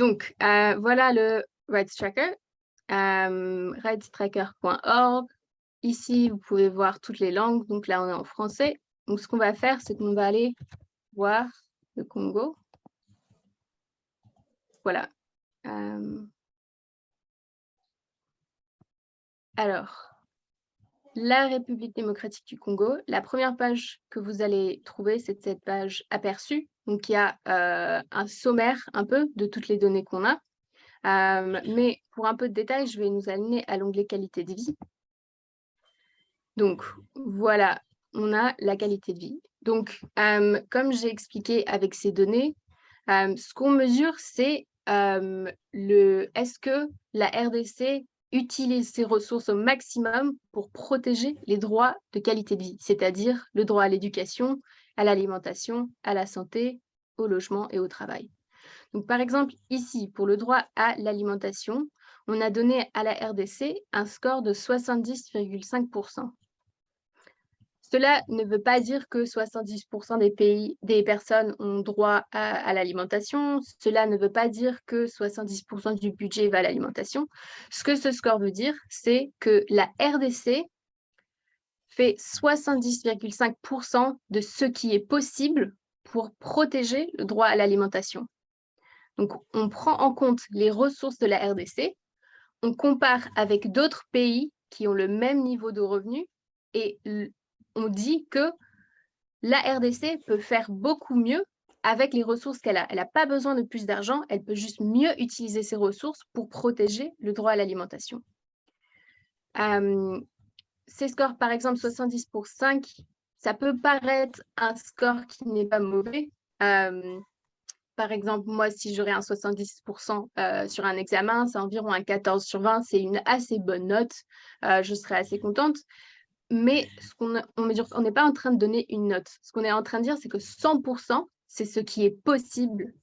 Donc, voilà le Rights Tracker, rightstracker.org. Ici, vous pouvez voir toutes les langues. Donc là, on est en français. Donc, ce qu'on va faire, c'est qu'on va aller voir le Congo. Voilà. Alors, la République démocratique du Congo, la première page que vous allez trouver, c'est cette page aperçue. Donc, il y a un sommaire un peu de toutes les données qu'on a. Mais pour un peu de détails, je vais nous amener à l'onglet qualité de vie. Donc, voilà, on a la qualité de vie. Donc, comme j'ai expliqué avec ces données, ce qu'on mesure, c'est est-ce que la RDC utilise ses ressources au maximum pour protéger les droits de qualité de vie, c'est-à-dire le droit à l'éducation, à l'alimentation, à la santé, au logement et au travail. Donc, par exemple, ici, pour le droit à l'alimentation, on a donné à la RDC un score de 70,5%. Cela ne veut pas dire que 70% des personnes ont droit à l'alimentation. Cela ne veut pas dire que 70% du budget va à l'alimentation. Ce que ce score veut dire, c'est que la RDC fait 70,5% de ce qui est possible pour protéger le droit à l'alimentation. Donc, on prend en compte les ressources de la RDC, on compare avec d'autres pays qui ont le même niveau de revenus et on dit que la RDC peut faire beaucoup mieux avec les ressources qu'elle a. Elle n'a pas besoin de plus d'argent, elle peut juste mieux utiliser ses ressources pour protéger le droit à l'alimentation. Ces scores, par exemple, 70 pour 5, ça peut paraître un score qui n'est pas mauvais. Par exemple, moi, si j'aurais un 70% sur un examen, c'est environ un 14 sur 20, c'est une assez bonne note, je serais assez contente. Mais on n'est pas en train de donner une note. Ce qu'on est en train de dire, c'est que 100%, c'est ce qui est possible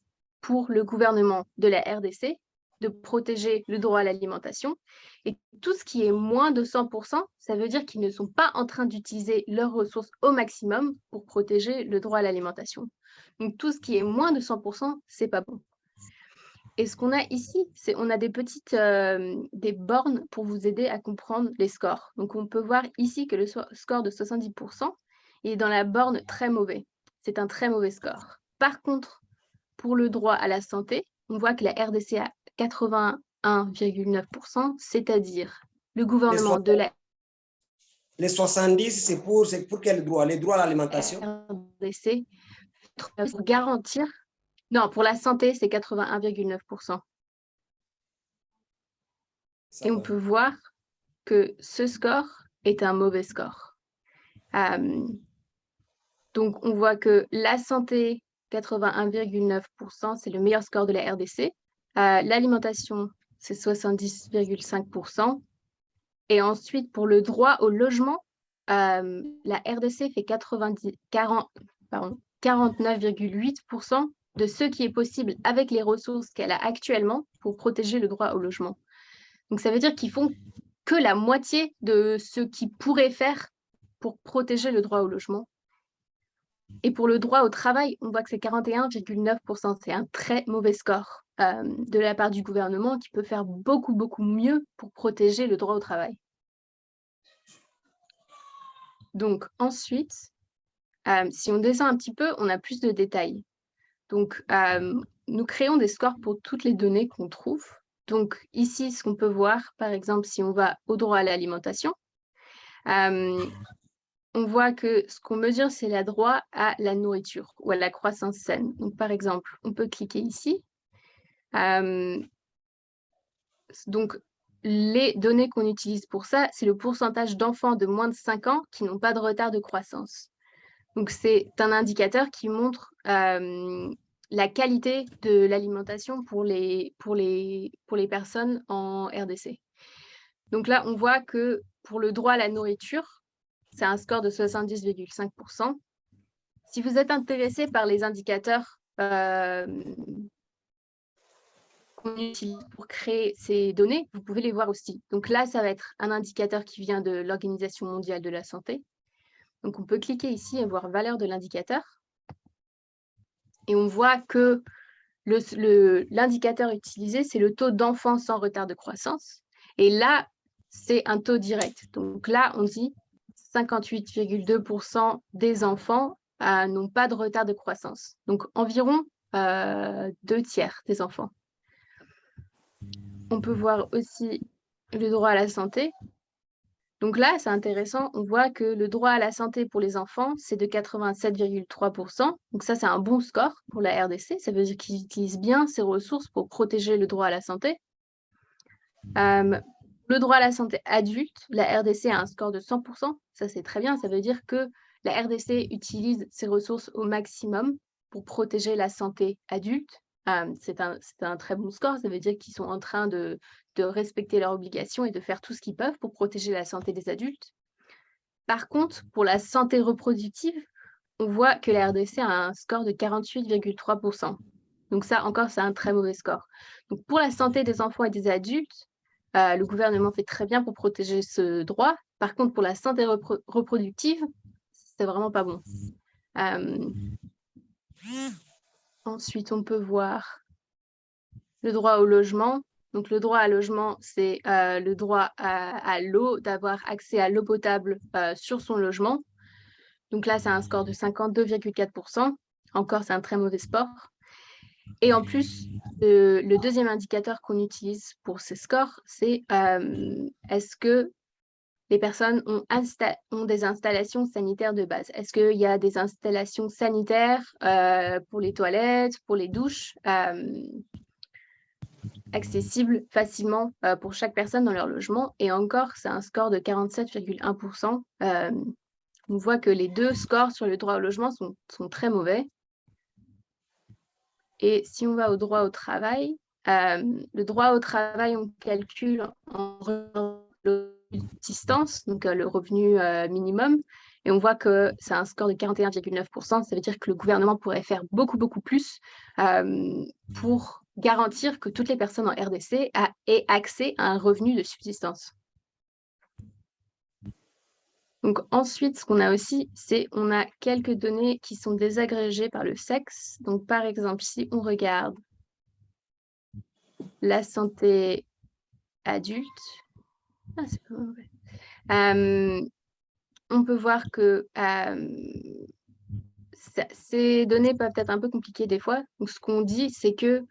pour le gouvernement de la RDC de protéger le droit à l'alimentation. Et tout ce qui est moins de 100%, ça veut dire qu'ils ne sont pas en train d'utiliser leurs ressources au maximum pour protéger le droit à l'alimentation. Donc, tout ce qui est moins de 100%, c'est pas bon. Et ce qu'on a ici, c'est on a des petites des bornes pour vous aider à comprendre les scores. Donc, on peut voir ici que le score de 70% est dans la borne très mauvais. C'est un très mauvais score. Par contre, pour le droit à la santé, on voit que la RDC a 81,9%, c'est-à-dire le gouvernement de la Les 70, c'est pour quel droit? Les droits à l'alimentation? RDC pour garantir. Non, pour la santé, c'est 81,9%. Et on peut voir que ce score est un mauvais score. Donc, on voit que la santé, 81,9%, c'est le meilleur score de la RDC. L'alimentation, c'est 70,5%. Et ensuite, pour le droit au logement, la RDC fait 49,8% de ce qui est possible avec les ressources qu'elle a actuellement pour protéger le droit au logement. Donc, ça veut dire qu'ils font que la moitié de ce qu'ils pourraient faire pour protéger le droit au logement. Et pour le droit au travail, on voit que c'est 41,9%. C'est un très mauvais score de la part du gouvernement qui peut faire beaucoup, beaucoup mieux pour protéger le droit au travail. Donc, ensuite, si on descend un petit peu, on a plus de détails. Donc, nous créons des scores pour toutes les données qu'on trouve. Donc, ici, ce qu'on peut voir, par exemple, si on va au droit à l'alimentation, on voit que ce qu'on mesure, c'est le droit à la nourriture ou à la croissance saine. Donc, par exemple, on peut cliquer ici. Donc, les données qu'on utilise pour ça, c'est le pourcentage d'enfants de moins de 5 ans qui n'ont pas de retard de croissance. Donc, c'est un indicateur qui montre la qualité de l'alimentation pour les personnes en RDC. Donc là, on voit que pour le droit à la nourriture, c'est un score de 70,5%. Si vous êtes intéressé par les indicateurs qu'on utilise pour créer ces données, vous pouvez les voir aussi. Donc là, ça va être un indicateur qui vient de l'Organisation mondiale de la santé. Donc, on peut cliquer ici et voir valeur de l'indicateur. Et on voit que l'indicateur utilisé, c'est le taux d'enfants sans retard de croissance. Et là, c'est un taux direct. Donc là, on dit 58,2% des enfants n'ont pas de retard de croissance. Donc environ 2/3 des enfants. On peut voir aussi le droit à la santé. Donc là, c'est intéressant, on voit que le droit à la santé pour les enfants, c'est de 87,3%. Donc ça, c'est un bon score pour la RDC. Ça veut dire qu'ils utilisent bien ces ressources pour protéger le droit à la santé. Le droit à la santé adulte, la RDC a un score de 100%. Ça, c'est très bien. Ça veut dire que la RDC utilise ses ressources au maximum pour protéger la santé adulte. C'est un très bon score. Ça veut dire qu'ils sont en train de respecter leurs obligations et de faire tout ce qu'ils peuvent pour protéger la santé des adultes. Par contre, pour la santé reproductive, on voit que la RDC a un score de 48,3%. Donc ça, encore, c'est un très mauvais score. Donc pour la santé des enfants et des adultes, le gouvernement fait très bien pour protéger ce droit. Par contre, pour la santé reproductive, c'est vraiment pas bon. Ensuite, on peut voir le droit au logement. Donc, le droit à logement, c'est le droit à l'eau, d'avoir accès à l'eau potable sur son logement. Donc là, c'est un score de 52,4%. Encore, c'est un très mauvais score. Et en plus, le deuxième indicateur qu'on utilise pour ces scores, c'est est-ce que les personnes ont des installations sanitaires de base? Est-ce qu'il y a des installations sanitaires pour les toilettes, pour les douches, accessibles facilement pour chaque personne dans leur logement? Et encore, c'est un score de 47,1%. On voit que les deux scores sur le droit au logement sont très mauvais. Et si on va au droit au travail, le droit au travail, on calcule en subsistance, donc le revenu minimum, et on voit que c'est un score de 41,9%. Ça veut dire que le gouvernement pourrait faire beaucoup, beaucoup plus pour garantir que toutes les personnes en RDC aient accès à un revenu de subsistance. Donc ensuite, ce qu'on a aussi, c'est on a quelques données qui sont désagrégées par le sexe. Donc par exemple, si on regarde la santé adulte, c'est pas mauvais. On peut voir que ces données peuvent être un peu compliquées des fois. Donc ce qu'on dit, c'est que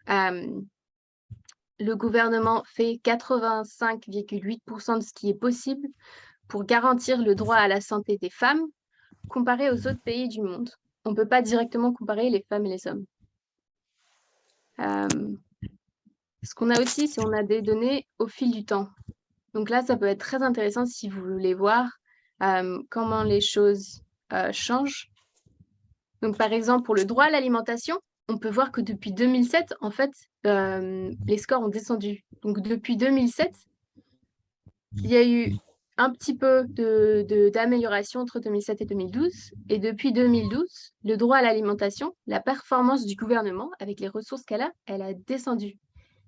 le gouvernement fait 85,8% de ce qui est possible pour garantir le droit à la santé des femmes comparé aux autres pays du monde. On ne peut pas directement comparer les femmes et les hommes. Ce qu'on a aussi, c'est qu'on a des données au fil du temps. Donc là, ça peut être très intéressant si vous voulez voir comment les choses changent. Donc par exemple, pour le droit à l'alimentation, on peut voir que depuis 2007, en fait, les scores ont descendu. Donc depuis 2007, il y a eu un petit peu d'amélioration entre 2007 et 2012. Et depuis 2012, le droit à l'alimentation, la performance du gouvernement, avec les ressources qu'elle a, elle a descendu.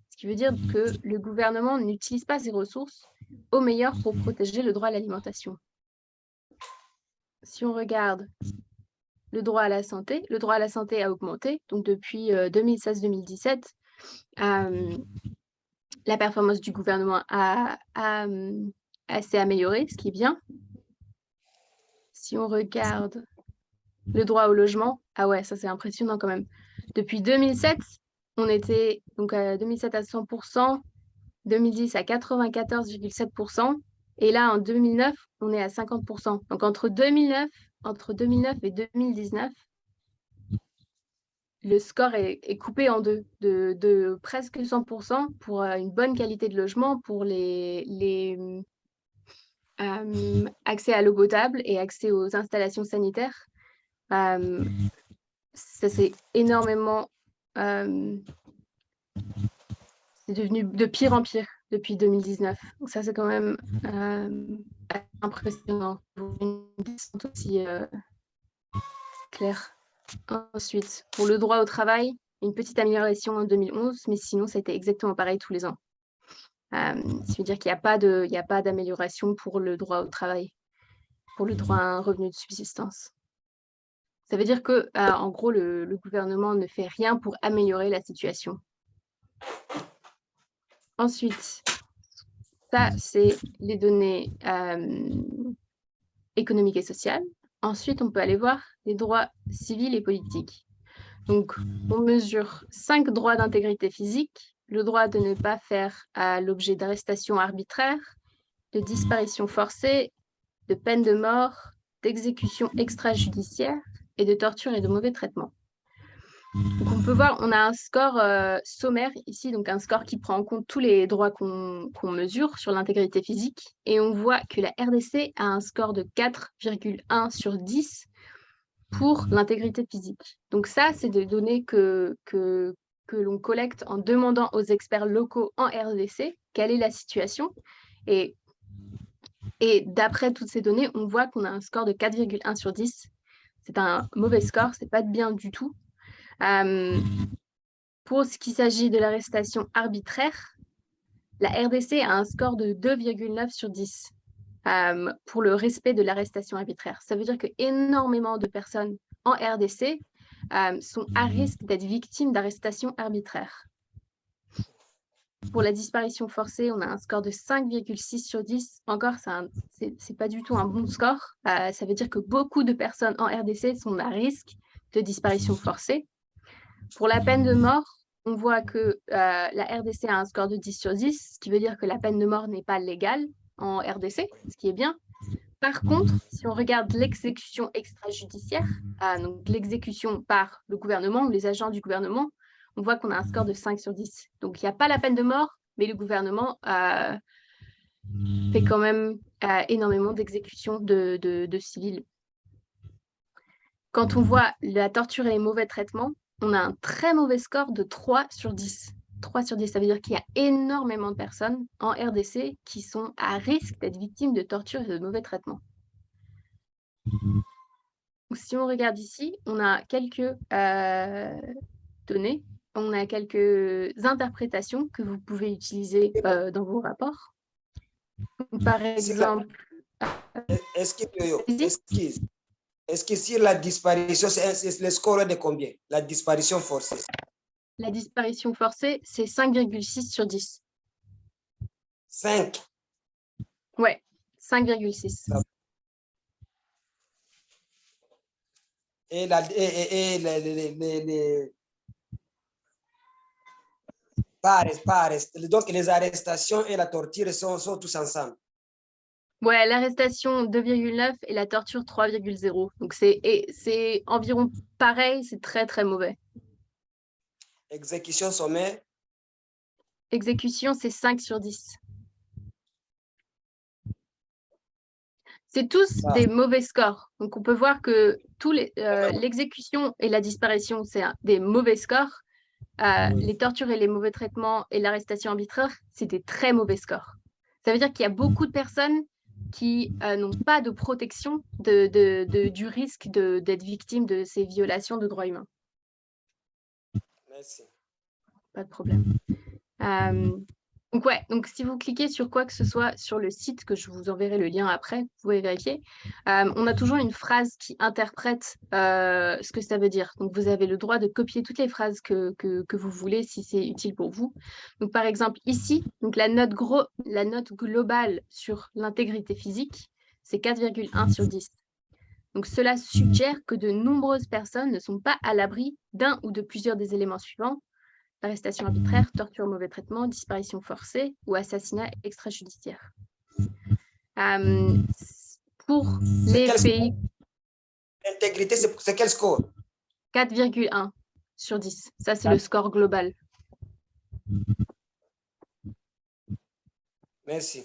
Ce qui veut dire que le gouvernement n'utilise pas ses ressources au meilleur pour protéger le droit à l'alimentation. Si on regarde le droit à la santé a augmenté. Donc depuis 2016-2017, la performance du gouvernement s'est améliorée, ce qui est bien. Si on regarde le droit au logement, ah ouais, ça c'est impressionnant quand même. Depuis 2007, on était donc à 2007 à 100%, 2010 à 94,7%, et là en 2009, on est à 50%. Donc entre 2009 et 2019, le score est coupé en deux, de presque 100% pour une bonne qualité de logement, pour accès à l'eau potable et accès aux installations sanitaires. Ça c'est énormément... c'est devenu de pire en pire depuis 2019. Donc ça, c'est quand même impressionnant. Une descente aussi claire. Ensuite, pour le droit au travail, une petite amélioration en 2011, mais sinon, c'était exactement pareil tous les ans. Ça veut dire qu'il n'y a pas d'amélioration pour le droit au travail, pour le droit à un revenu de subsistance. Ça veut dire que, en gros, le gouvernement ne fait rien pour améliorer la situation. Ensuite, ça, c'est les données économiques et sociales. Ensuite, on peut aller voir les droits civils et politiques. Donc, on mesure 5 droits d'intégrité physique, le droit de ne pas faire l'objet d'arrestations arbitraires, de disparition forcée, de peine de mort, d'exécution extrajudiciaire et de torture et de mauvais traitements. Donc, on peut voir, on a un score sommaire ici, donc un score qui prend en compte tous les droits qu'on mesure sur l'intégrité physique. Et on voit que la RDC a un score de 4,1 sur 10 pour l'intégrité physique. Donc ça, c'est des données que l'on collecte en demandant aux experts locaux en RDC quelle est la situation. Et d'après toutes ces données, on voit qu'on a un score de 4,1 sur 10. C'est un mauvais score, c'est pas bien du tout. Pour ce qui s'agit de l'arrestation arbitraire, la RDC a un score de 2,9 sur 10 pour le respect de l'arrestation arbitraire. Ça veut dire que énormément de personnes en RDC sont à risque d'être victimes d'arrestations arbitraires. Pour la disparition forcée, on a un score de 5,6 sur 10. Encore, c'est pas du tout un bon score. Ça veut dire que beaucoup de personnes en RDC sont à risque de disparition forcée. Pour la peine de mort, on voit que la RDC a un score de 10 sur 10, ce qui veut dire que la peine de mort n'est pas légale en RDC, ce qui est bien. Par contre, si on regarde l'exécution extrajudiciaire, donc l'exécution par le gouvernement ou les agents du gouvernement, on voit qu'on a un score de 5 sur 10. Donc, il n'y a pas la peine de mort, mais le gouvernement fait quand même énormément d'exécutions de civils. Quand on voit la torture et les mauvais traitements, on a un très mauvais score de 3 sur 10. 3 sur 10, ça veut dire qu'il y a énormément de personnes en RDC qui sont à risque d'être victimes de torture et de mauvais traitements. Si on regarde ici, on a quelques données, on a quelques interprétations que vous pouvez utiliser dans vos rapports. Par exemple... Est-ce que sur la disparition, c'est le score de combien? La disparition forcée. La disparition forcée, c'est 5,6 sur 10. 5? Ouais, 5,6. Et donc les arrestations et la torture sont tous ensemble. Ouais, l'arrestation 2,9 et la torture 3,0. Donc c'est environ pareil, c'est très très mauvais. Exécution sommaire? Exécution, c'est 5 sur 10. C'est tous des mauvais scores. Donc on peut voir que l'exécution et la disparition, c'est des mauvais scores. Les tortures et les mauvais traitements et l'arrestation arbitraire, c'est des très mauvais scores. Ça veut dire qu'il y a beaucoup de personnes qui n'ont pas de protection du risque d'être victimes de ces violations de droits humains. Merci. Pas de problème. Donc si vous cliquez sur quoi que ce soit sur le site, que je vous enverrai le lien après, vous pouvez vérifier, on a toujours une phrase qui interprète ce que ça veut dire. Donc vous avez le droit de copier toutes les phrases que vous voulez si c'est utile pour vous. Donc par exemple ici, donc la note globale sur l'intégrité physique, c'est 4,1 sur 10. Donc cela suggère que de nombreuses personnes ne sont pas à l'abri d'un ou de plusieurs des éléments suivants: arrestation arbitraire, torture, mauvais traitement, disparition forcée ou assassinat extrajudiciaire. Pour les pays... L'intégrité, c'est quel score? 4,1 sur 10. Ça, c'est le score global. Merci.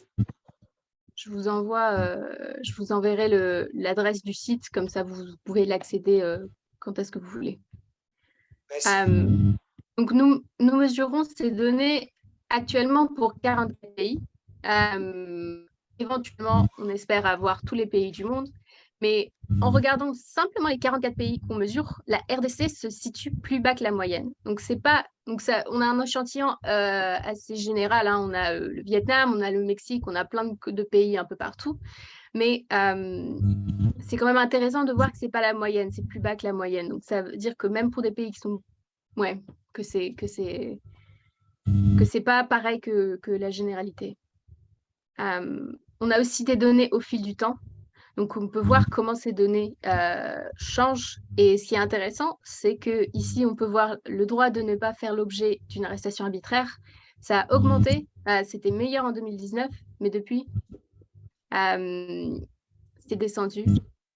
Je vous enverrai l'adresse du site, comme ça vous pouvez l'accéder quand est-ce que vous voulez. Donc, nous mesurons ces données actuellement pour 44 pays. Éventuellement, on espère avoir tous les pays du monde. Mais en regardant simplement les 44 pays qu'on mesure, la RDC se situe plus bas que la moyenne. Donc, on a un échantillon assez général. Hein. On a le Vietnam, on a le Mexique, on a plein de pays un peu partout. Mais c'est quand même intéressant de voir que c'est pas la moyenne, c'est plus bas que la moyenne. Donc ça veut dire que même pour des pays qui sont, ouais, que c'est pas pareil que la généralité. On a aussi des données au fil du temps. Donc, on peut voir comment ces données changent. Et ce qui est intéressant, c'est que ici, on peut voir le droit de ne pas faire l'objet d'une arrestation arbitraire. Ça a augmenté. C'était meilleur en 2019, mais depuis, c'est descendu.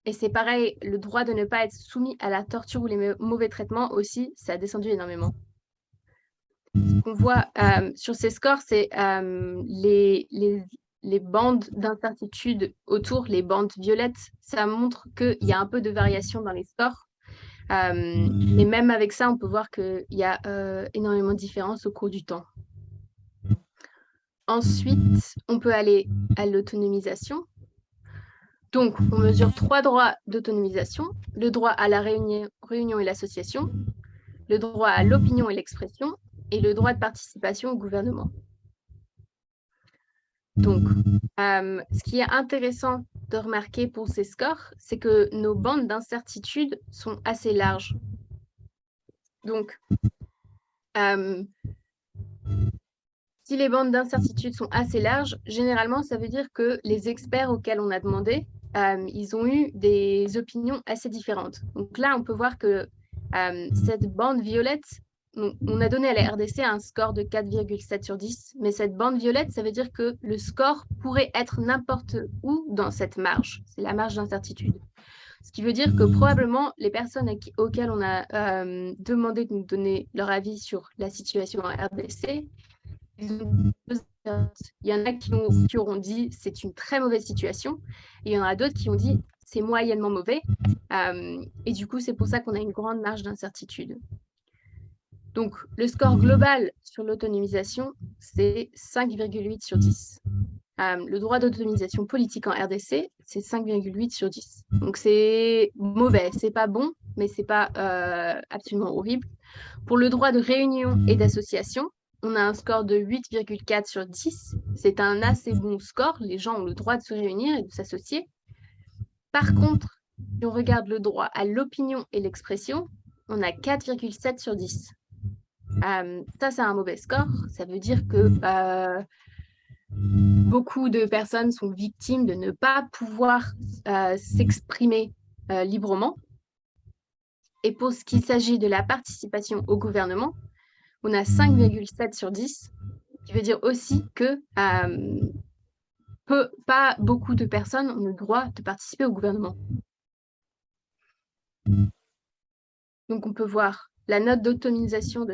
Et c'est pareil, le droit de ne pas être soumis à la torture ou les mauvais traitements aussi, ça a descendu énormément. Ce qu'on voit sur ces scores, c'est les bandes d'incertitude autour, les bandes violettes. Ça montre qu'il y a un peu de variation dans les scores. Mais même avec ça, on peut voir qu'il y a énormément de différences au cours du temps. Ensuite, on peut aller à l'autonomisation. Donc, on mesure 3 droits d'autonomisation. Le droit à la réunion et l'association, le droit à l'opinion et l'expression, et le droit de participation au gouvernement. Donc, ce qui est intéressant de remarquer pour ces scores, c'est que nos bandes d'incertitude sont assez larges. Donc, si les bandes d'incertitude sont assez larges, généralement, ça veut dire que les experts auxquels on a demandé, ils ont eu des opinions assez différentes. Donc là, on peut voir que cette bande violette, on a donné à la RDC un score de 4,7 sur 10, mais cette bande violette, ça veut dire que le score pourrait être n'importe où dans cette marge. C'est la marge d'incertitude. Ce qui veut dire que probablement les personnes auxquelles on a demandé de nous donner leur avis sur la situation en RDC, il y en a qui auront dit c'est une très mauvaise situation, et il y en a d'autres qui ont dit c'est moyennement mauvais. Et du coup, c'est pour ça qu'on a une grande marge d'incertitude. Donc, le score global sur l'autonomisation, c'est 5,8 sur 10. Le droit d'autonomisation politique en RDC, c'est 5,8 sur 10. Donc, c'est mauvais, c'est pas bon, mais c'est pas absolument horrible. Pour le droit de réunion et d'association, on a un score de 8,4 sur 10. C'est un assez bon score. Les gens ont le droit de se réunir et de s'associer. Par contre, si on regarde le droit à l'opinion et l'expression, on a 4,7 sur 10. Ça, c'est un mauvais score. Ça veut dire que beaucoup de personnes sont victimes de ne pas pouvoir s'exprimer librement. Et pour ce qui s'agit de la participation au gouvernement, on a 5,7 sur 10, qui veut dire aussi que pas beaucoup de personnes ont le droit de participer au gouvernement. Donc, on peut voir la note d'autonomisation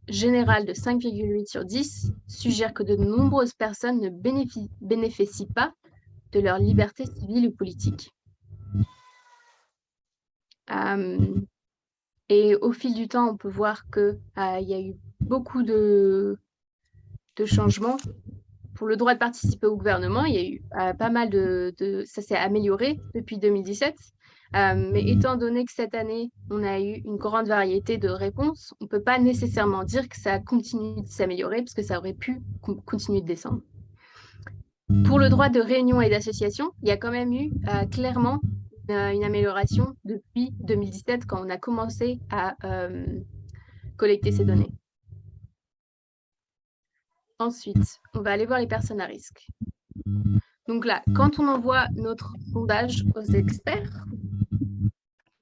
générale de 5,8 sur 10 suggère que de nombreuses personnes ne bénéficient pas de leur liberté civile ou politique. Et au fil du temps, on peut voir qu'il y a eu beaucoup de changements. Pour le droit de participer au gouvernement, il y a eu pas mal ça s'est amélioré depuis 2017. Mais étant donné que cette année, on a eu une grande variété de réponses, on ne peut pas nécessairement dire que ça continue de s'améliorer parce que ça aurait pu continuer de descendre. Pour le droit de réunion et d'association, il y a quand même eu clairement une amélioration depuis 2017 quand on a commencé à collecter ces données. Ensuite, on va aller voir les personnes à risque. Donc là, quand on envoie notre sondage aux experts,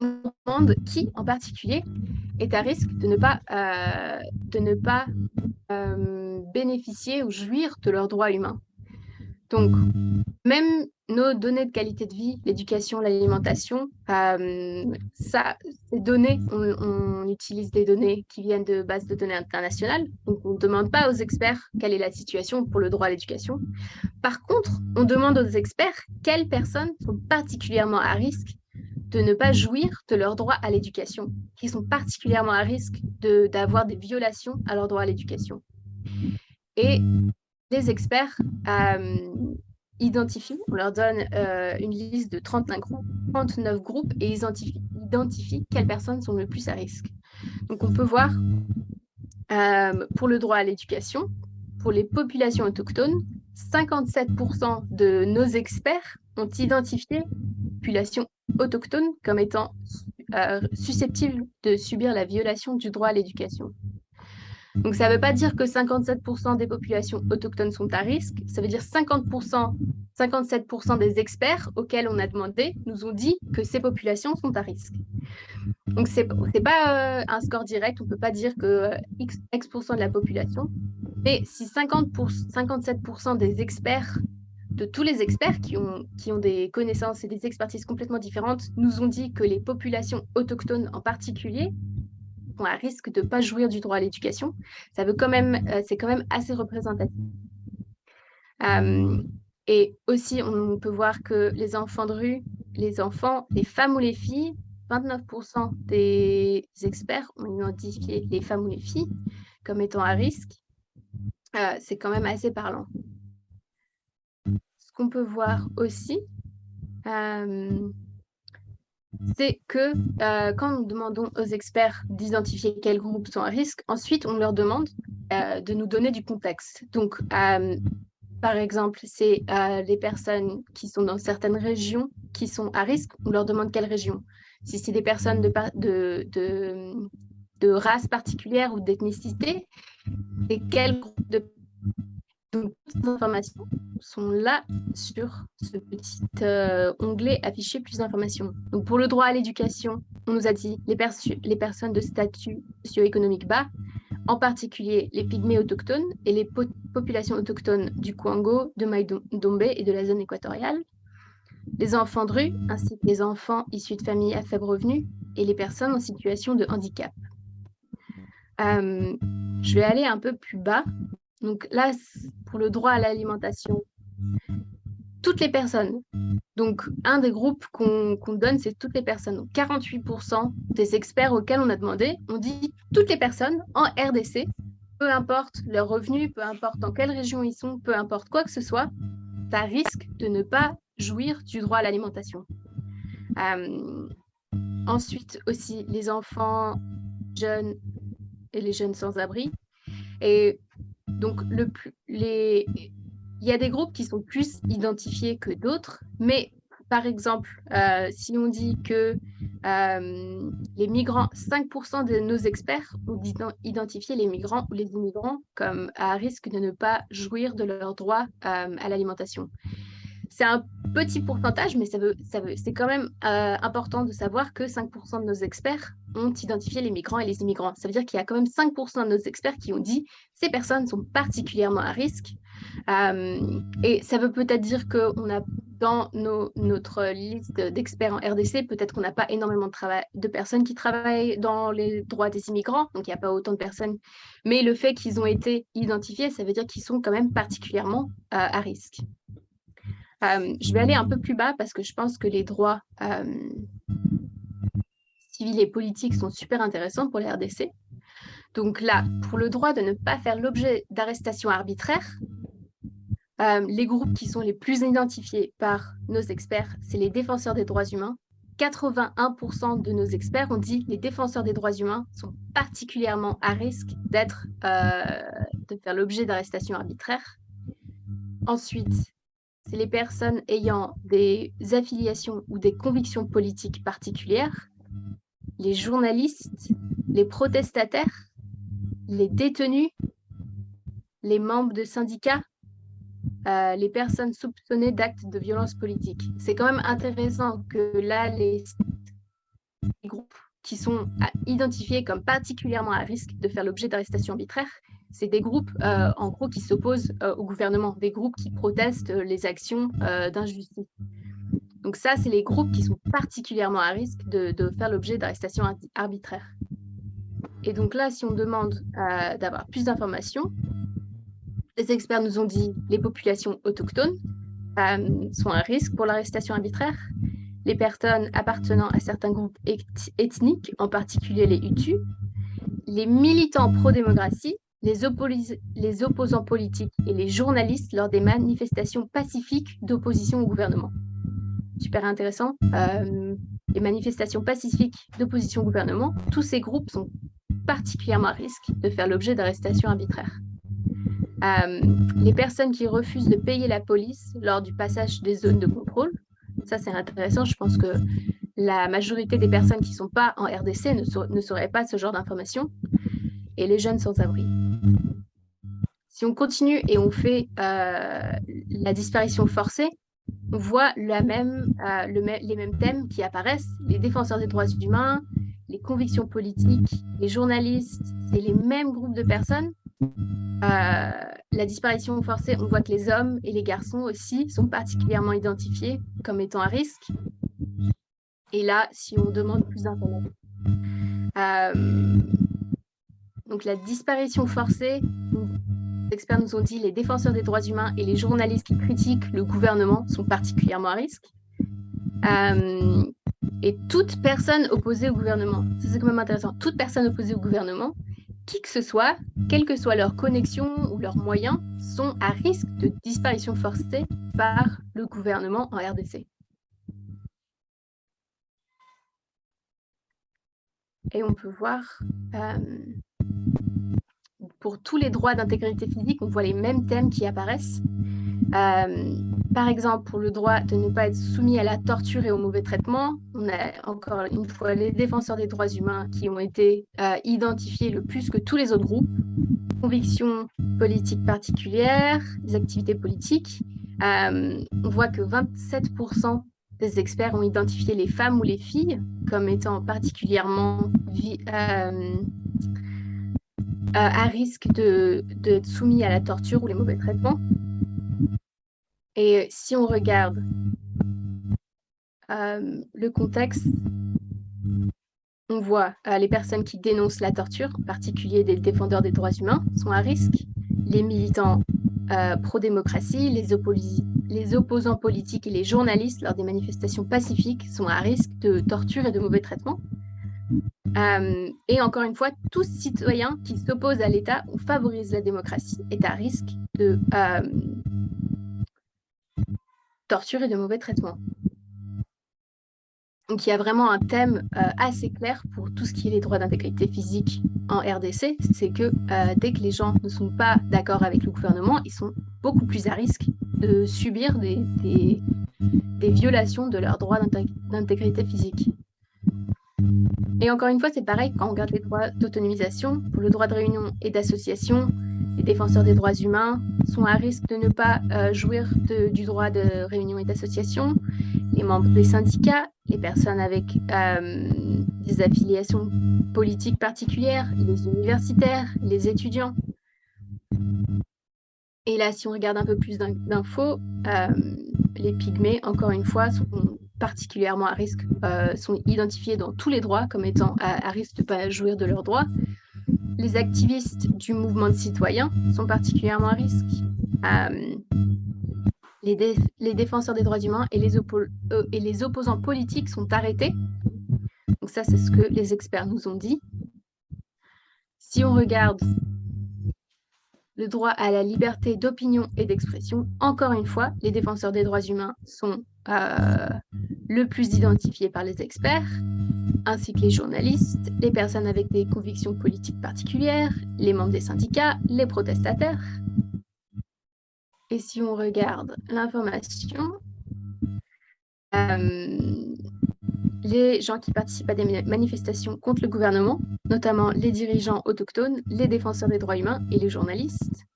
on demande qui en particulier est à risque de ne pas bénéficier ou jouir de leurs droits humains. Donc, même nos données de qualité de vie, l'éducation, l'alimentation, ces données, on utilise des données qui viennent de bases de données internationales. Donc, on ne demande pas aux experts quelle est la situation pour le droit à l'éducation. Par contre, on demande aux experts quelles personnes sont particulièrement à risque de ne pas jouir de leur droit à l'éducation, qui sont particulièrement à risque d'avoir des violations à leur droit à l'éducation. Et les experts identifient, on leur donne une liste de 39 groupes et identifient quelles personnes sont le plus à risque. Donc, on peut voir pour le droit à l'éducation, pour les populations autochtones, 57% de nos experts ont identifié les populations autochtones comme étant susceptibles de subir la violation du droit à l'éducation. Donc, ça ne veut pas dire que 57% des populations autochtones sont à risque. Ça veut dire 57% des experts auxquels on a demandé nous ont dit que ces populations sont à risque. Donc, ce n'est pas un score direct. On ne peut pas dire que X% de la population. Mais si 57% des experts, de tous les experts qui ont des connaissances et des expertises complètement différentes, nous ont dit que les populations autochtones en particulier sont à risque de ne pas jouir du droit à l'éducation, c'est quand même assez représentatif. Et aussi, on peut voir que les enfants de rue, les enfants, les femmes ou les filles, 29% des experts ont identifié les femmes ou les filles comme étant à risque. C'est quand même assez parlant. Ce qu'on peut voir aussi, c'est que quand nous demandons aux experts d'identifier quels groupes sont à risque, ensuite on leur demande de nous donner du contexte. Donc, par exemple, c'est les personnes qui sont dans certaines régions qui sont à risque, on leur demande quelle région. Si c'est des personnes de race particulière ou d'ethnicité, c'est quel groupe de... Donc, toutes les informations sont là sur ce petit onglet afficher plus d'informations. Donc, pour le droit à l'éducation, on nous a dit les personnes de statut socio-économique bas, en particulier les pygmées autochtones et les populations autochtones du Kwango, de Maïdombe et de la zone équatoriale, les enfants de rue, ainsi que les enfants issus de familles à faible revenu et les personnes en situation de handicap. Je vais aller un peu plus bas. Donc là, pour le droit à l'alimentation, toutes les personnes. Donc, un des groupes qu'on donne, c'est toutes les personnes. Donc, 48% des experts auxquels on a demandé ont dit toutes les personnes en RDC, peu importe leur revenu, peu importe dans quelle région ils sont, peu importe quoi que ce soit, ça risque de ne pas jouir du droit à l'alimentation. Ensuite, aussi, les enfants jeunes et les jeunes sans-abri. Et donc, il y a des groupes qui sont plus identifiés que d'autres, mais par exemple, si on dit que les migrants, 5% de nos experts ont identifié les migrants ou les immigrants comme à risque de ne pas jouir de leur droit à l'alimentation. C'est un petit pourcentage, mais c'est quand même important de savoir que 5% de nos experts ont identifié les migrants et les immigrants. Ça veut dire qu'il y a quand même 5% de nos experts qui ont dit ces personnes sont particulièrement à risque. Et ça veut peut-être dire qu'on a dans notre liste d'experts en RDC, peut-être qu'on n'a pas énormément de personnes qui travaillent dans les droits des immigrants, donc il n'y a pas autant de personnes. Mais le fait qu'ils ont été identifiés, ça veut dire qu'ils sont quand même particulièrement à risque. Je vais aller un peu plus bas parce que je pense que les droits civils et politiques sont super intéressants pour les RDC. Donc là, pour le droit de ne pas faire l'objet d'arrestations arbitraires, les groupes qui sont les plus identifiés par nos experts, c'est les défenseurs des droits humains. 81% de nos experts ont dit que les défenseurs des droits humains sont particulièrement à risque de faire l'objet d'arrestations arbitraires. Ensuite, c'est les personnes ayant des affiliations ou des convictions politiques particulières, les journalistes, les protestataires, les détenus, les membres de syndicats, les personnes soupçonnées d'actes de violence politique. C'est quand même intéressant que là, les groupes qui sont identifiés comme particulièrement à risque de faire l'objet d'arrestations arbitraires, c'est des groupes, en gros, qui s'opposent au gouvernement, des groupes qui protestent les actions d'injustice. Donc ça, c'est les groupes qui sont particulièrement à risque de faire l'objet d'arrestations arbitraires. Et donc là, si on demande d'avoir plus d'informations, les experts nous ont dit que les populations autochtones sont à risque pour l'arrestation arbitraire. Les personnes appartenant à certains groupes ethniques, en particulier les Hutus, les militants pro-démocratie, les opposants politiques et les journalistes lors des manifestations pacifiques d'opposition au gouvernement. Super intéressant. Les manifestations pacifiques d'opposition au gouvernement, tous ces groupes sont particulièrement à risque de faire l'objet d'arrestations arbitraires. Les personnes qui refusent de payer la police lors du passage des zones de contrôle, ça c'est intéressant. Je pense que la majorité des personnes qui ne sont pas en RDC ne sauraient pas ce genre d'informations, et les jeunes sans-abri. Si on continue et on fait la disparition forcée, on voit les mêmes thèmes qui apparaissent, les défenseurs des droits humains, les convictions politiques, les journalistes, c'est les mêmes groupes de personnes. La disparition forcée, on voit que les hommes et les garçons aussi sont particulièrement identifiés comme étant à risque. Et là, si on demande plus d'informations. Donc la disparition forcée, les experts nous ont dit les défenseurs des droits humains et les journalistes qui critiquent le gouvernement sont particulièrement à risque. Et toute personne opposée au gouvernement, ça c'est quand même intéressant, toute personne opposée au gouvernement, qui que ce soit, quelle que soit leur connexion ou leurs moyens, sont à risque de disparition forcée par le gouvernement en RDC. Et on peut voir, pour tous les droits d'intégrité physique, on voit les mêmes thèmes qui apparaissent. Par exemple, pour le droit de ne pas être soumis à la torture et au mauvais traitement, on a encore une fois les défenseurs des droits humains qui ont été identifiés le plus que tous les autres groupes. Convictions politiques particulières, des activités politiques. On voit que 27% des experts ont identifié les femmes ou les filles comme étant particulièrement à risque d'être soumis à la torture ou les mauvais traitements. Et si on regarde le contexte, on voit les personnes qui dénoncent la torture, en particulier des défenseurs des droits humains, sont à risque. Les militants pro-démocratie, les opposants politiques et les journalistes lors des manifestations pacifiques sont à risque de torture et de mauvais traitements. Et encore une fois, tout citoyen qui s'oppose à l'État ou favorise la démocratie est à risque de torture et de mauvais traitements. Donc il y a vraiment un thème assez clair pour tout ce qui est les droits d'intégrité physique en RDC, c'est que dès que les gens ne sont pas d'accord avec le gouvernement, ils sont beaucoup plus à risque de subir des violations de leurs droits d'intégrité physique. Et encore une fois, c'est pareil quand on regarde les droits d'autonomisation, pour le droit de réunion et d'association, les défenseurs des droits humains sont à risque de ne pas jouir du droit de réunion et d'association. Les membres des syndicats, les personnes avec des affiliations politiques particulières, les universitaires, les étudiants. Et là, si on regarde un peu plus d'infos, les pygmées, encore une fois, sont particulièrement à risque, sont identifiés dans tous les droits comme étant à risque de ne pas jouir de leurs droits. Les activistes du mouvement de citoyens sont particulièrement à risque. Les défenseurs des droits humains et les opposants politiques sont arrêtés. Donc ça, c'est ce que les experts nous ont dit. Si on regarde le droit à la liberté d'opinion et d'expression, encore une fois, les défenseurs des droits humains sont le plus identifiés par les experts, ainsi que les journalistes, les personnes avec des convictions politiques particulières, les membres des syndicats, les protestataires. Et si on regarde l'information, les gens qui participent à des manifestations contre le gouvernement, notamment les dirigeants autochtones, les défenseurs des droits humains et les journalistes.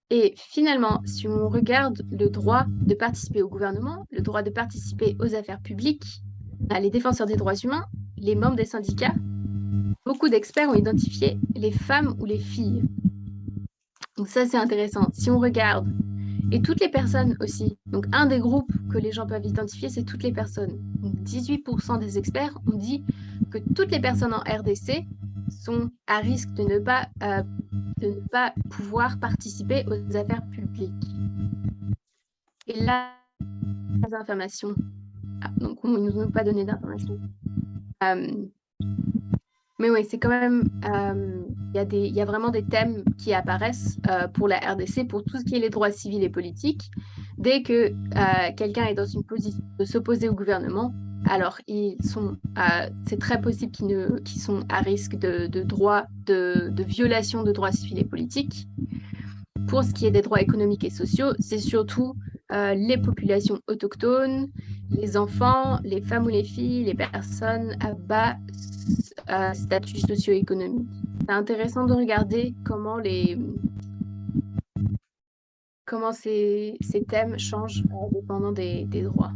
Et finalement, si on regarde le droit de participer au gouvernement, le droit de participer aux affaires publiques, les défenseurs des droits humains, les membres des syndicats, beaucoup d'experts ont identifié les femmes ou les filles. Donc ça, c'est intéressant. Si on regarde, et toutes les personnes aussi, donc un des groupes que les gens peuvent identifier, c'est toutes les personnes. Donc 18% des experts ont dit que toutes les personnes en RDC sont à risque de ne pas pouvoir participer aux affaires publiques. Et là, les informations. Donc, on ne nous a pas donné d'informations. Mais oui, c'est quand même, il y a vraiment des thèmes qui apparaissent pour la RDC, pour tout ce qui est les droits civils et politiques. Dès que quelqu'un est dans une position de s'opposer au gouvernement, alors c'est très possible qu'ils sont à risque de violation de droits civils et politiques. Pour ce qui est des droits économiques et sociaux, c'est surtout les populations autochtones, les enfants, les femmes ou les filles, les personnes à bas statut socio-économique. C'est intéressant de regarder comment ces thèmes changent dépendant des droits.